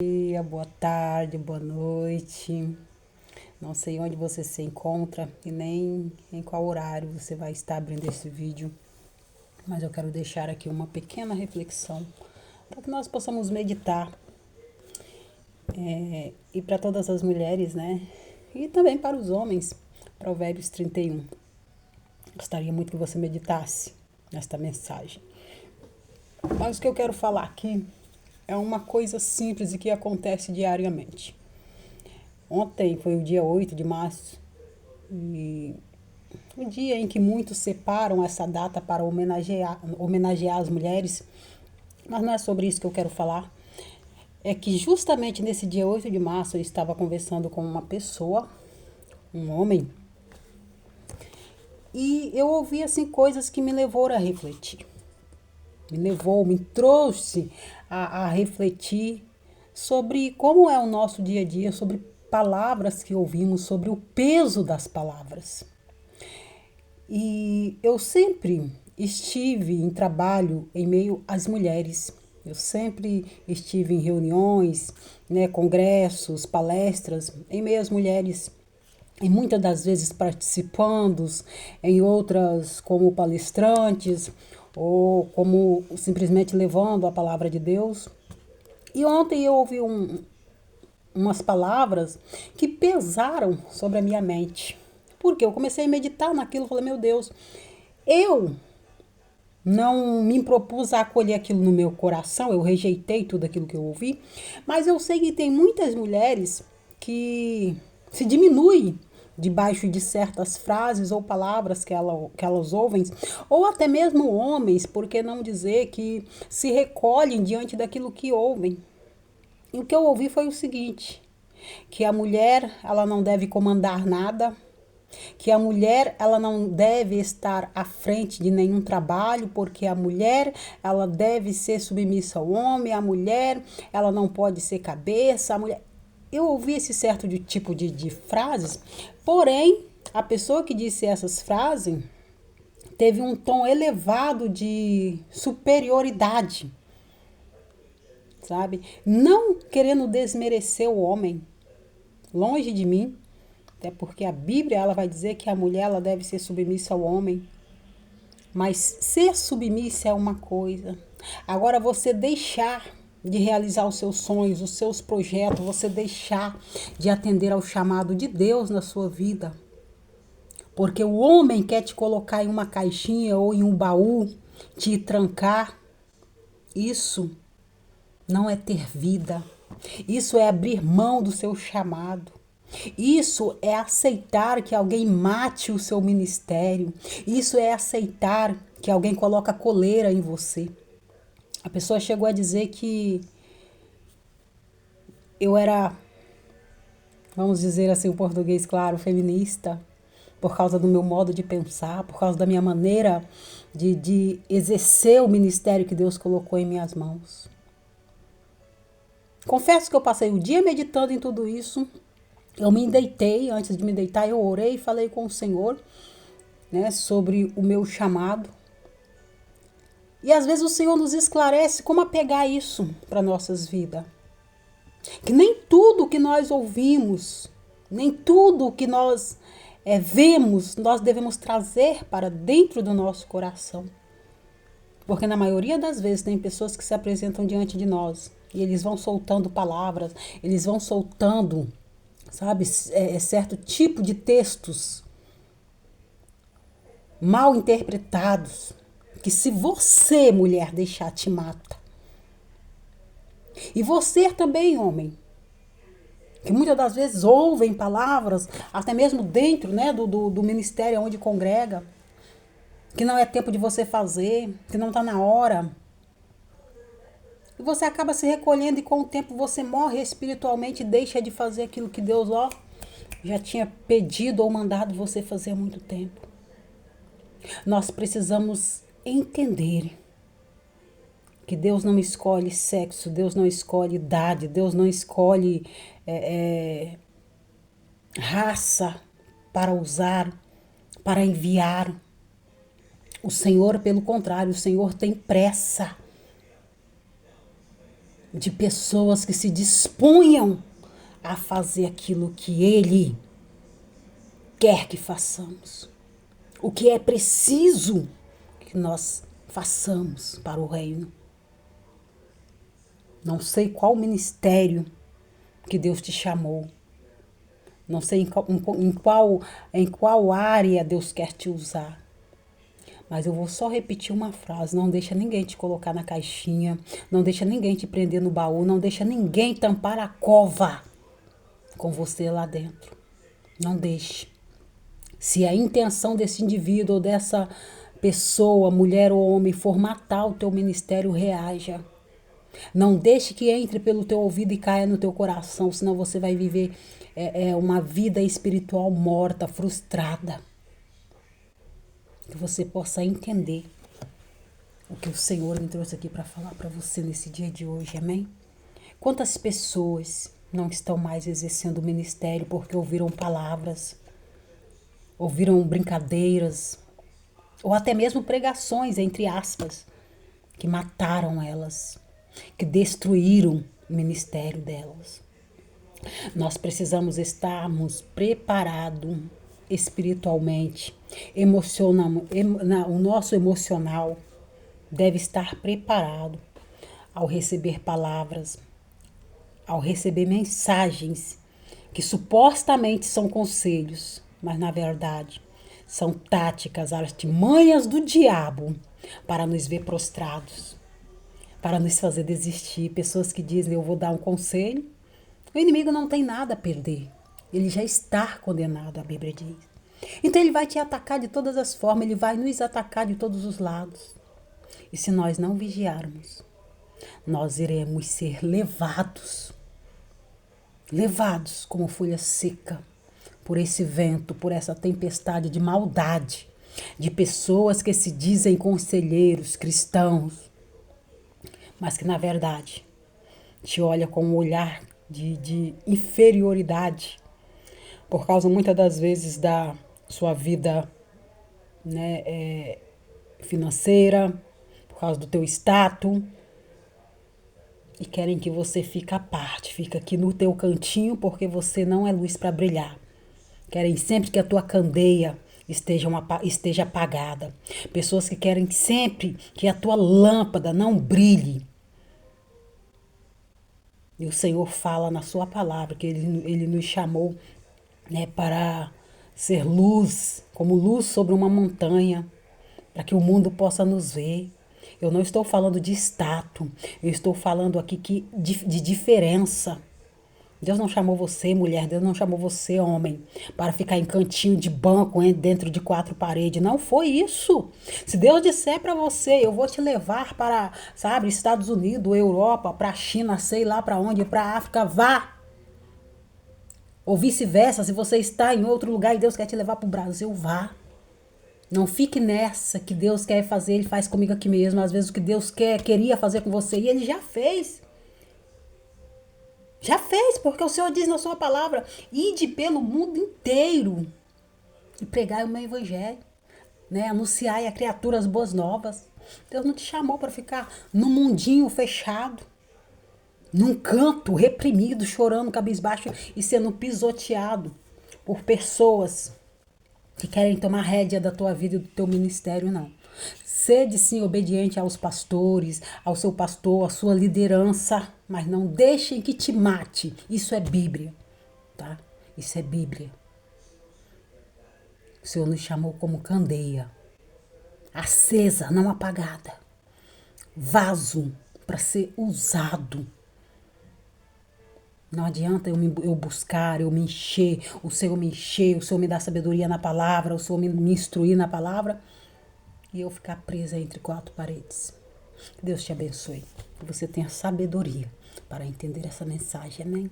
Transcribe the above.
Dia, boa tarde, boa noite. Não sei onde você se encontra e nem em qual horário você vai estar abrindo esse vídeo, mas eu quero deixar aqui uma pequena reflexão para que nós possamos meditar e para todas as mulheres, né? E também para os homens. Provérbios 31. Gostaria muito que você meditasse nesta mensagem. Mas o que eu quero falar aqui é uma coisa simples e que acontece diariamente. Ontem foi o dia 8 de março e o dia em que muitos separam essa data para homenagear as mulheres, mas não é sobre isso que eu quero falar. É que justamente nesse dia 8 de março eu estava conversando com uma pessoa, um homem, e eu ouvi assim coisas que me levaram a refletir. Me trouxe a refletir sobre como é o nosso dia a dia, sobre palavras que ouvimos, sobre o peso das palavras. E eu sempre estive em trabalho em meio às mulheres. Eu sempre estive em reuniões, né, congressos, palestras, em meio às mulheres. E muitas das vezes participando, em outras como palestrantes, ou como simplesmente levando a palavra de Deus. E ontem eu ouvi umas palavras que pesaram sobre a minha mente. Porque eu comecei a meditar naquilo e falei, meu Deus, eu não me propus a acolher aquilo no meu coração, eu rejeitei tudo aquilo que eu ouvi, mas eu sei que tem muitas mulheres que se diminuem debaixo de certas frases ou palavras que elas ouvem, ou até mesmo homens, por que não dizer que se recolhem diante daquilo que ouvem. E o que eu ouvi foi o seguinte, que a mulher ela não deve comandar nada, que a mulher ela não deve estar à frente de nenhum trabalho, porque a mulher ela deve ser submissa ao homem, a mulher ela não pode ser cabeça, a mulher... Eu ouvi esse certo tipo de frases, porém, a pessoa que disse essas frases teve um tom elevado de superioridade, sabe? Não querendo desmerecer o homem, longe de mim, até porque a Bíblia ela vai dizer que a mulher ela deve ser submissa ao homem. Mas ser submissa é uma coisa. Agora você deixar de realizar os seus sonhos, os seus projetos, você deixar de atender ao chamado de Deus na sua vida. Porque o homem quer te colocar em uma caixinha ou em um baú, te trancar. Isso não é ter vida. Isso é abrir mão do seu chamado. Isso é aceitar que alguém mate o seu ministério. Isso é aceitar que alguém coloca coleira em você. A pessoa chegou a dizer que eu era, vamos dizer assim, o português claro, feminista, por causa do meu modo de pensar, por causa da minha maneira de exercer o ministério que Deus colocou em minhas mãos. Confesso que eu passei o dia meditando em tudo isso. Eu me deitei, antes de me deitar, eu orei e falei com o Senhor, né, sobre o meu chamado. E às vezes o Senhor nos esclarece como apegar isso para nossas vidas. Que nem tudo que nós ouvimos, nem tudo que nós vemos, nós devemos trazer para dentro do nosso coração. Porque na maioria das vezes tem pessoas que se apresentam diante de nós e eles vão soltando palavras, eles vão soltando, sabe, certo tipo de textos mal interpretados, que se você, mulher, deixar, te mata. E você também, homem, que muitas das vezes ouvem palavras, até mesmo dentro, né, do ministério onde congrega, que não é tempo de você fazer, que não está na hora. E você acaba se recolhendo e com o tempo você morre espiritualmente e deixa de fazer aquilo que Deus, já tinha pedido ou mandado você fazer há muito tempo. Nós precisamos entender que Deus não escolhe sexo, Deus não escolhe idade, Deus não escolhe raça para usar, para enviar. O Senhor, pelo contrário, o Senhor tem pressa. de pessoas que se dispunham a fazer aquilo que Ele quer que façamos. O que é preciso que nós façamos para o reino. Não sei qual ministério que Deus te chamou. Não sei em qual área Deus quer te usar. Mas eu vou só repetir uma frase. Não deixa ninguém te colocar na caixinha. Não deixa ninguém te prender no baú. Não deixa ninguém tampar a cova com você lá dentro. Não deixe. Se a intenção desse indivíduo ou dessa pessoa, mulher ou homem, for matar o teu ministério, reaja. Não deixe que entre pelo teu ouvido e caia no teu coração, senão você vai viver uma vida espiritual morta, frustrada. Que você possa entender o que o Senhor me trouxe aqui para falar para você nesse dia de hoje, amém? Quantas pessoas não estão mais exercendo o ministério porque ouviram palavras, ouviram brincadeiras, ou até mesmo pregações, entre aspas, que mataram elas, que destruíram o ministério delas. Nós precisamos estarmos preparados espiritualmente, o nosso emocional deve estar preparado ao receber palavras, ao receber mensagens que supostamente são conselhos, mas na verdade são táticas, artimanhas do diabo para nos ver prostrados, para nos fazer desistir. Pessoas que dizem, eu vou dar um conselho. O inimigo não tem nada a perder. Ele já está condenado, a Bíblia diz. Então ele vai te atacar de todas as formas, ele vai nos atacar de todos os lados. E se nós não vigiarmos, nós iremos ser levados como folha seca por esse vento, por essa tempestade de maldade, de pessoas que se dizem conselheiros cristãos, mas que na verdade te olha com um olhar de inferioridade, por causa muitas das vezes da sua vida, né, financeira, por causa do teu status, e querem que você fique à parte, fica aqui no teu cantinho porque você não é luz para brilhar. Querem sempre que a tua candeia esteja apagada. Pessoas que querem sempre que a tua lâmpada não brilhe. E o Senhor fala na sua palavra que Ele nos chamou, né, para ser luz, como luz sobre uma montanha, para que o mundo possa nos ver. Eu não estou falando de status, eu estou falando aqui de diferença. Deus não chamou você, mulher, Deus não chamou você, homem, para ficar em cantinho de banco, dentro de quatro paredes. Não foi isso. Se Deus disser para você, eu vou te levar para, sabe, Estados Unidos, Europa, para a China, sei lá para onde, para a África, vá. Ou vice-versa, se você está em outro lugar e Deus quer te levar para o Brasil, vá. Não fique nessa que Deus quer fazer, Ele faz comigo aqui mesmo. Às vezes o que Deus queria fazer com você, e Ele já fez. Já fez, porque o Senhor diz na sua palavra, ide pelo mundo inteiro e pregai o meu evangelho, né? Anunciai a criaturas boas novas. Deus não te chamou para ficar num mundinho fechado, num canto reprimido, chorando, cabisbaixo e sendo pisoteado por pessoas que querem tomar rédea da tua vida e do teu ministério, não. Sede sim obediente aos pastores, ao seu pastor, à sua liderança, mas não deixem que te mate. Isso é Bíblia, tá? Isso é Bíblia. O Senhor nos chamou como candeia, acesa, não apagada. Vaso para ser usado. Não adianta eu buscar, eu me encher, o Senhor me dá sabedoria na palavra, o Senhor me instruir na palavra e eu ficar presa entre quatro paredes. Deus te abençoe, que você tenha sabedoria para entender essa mensagem, amém?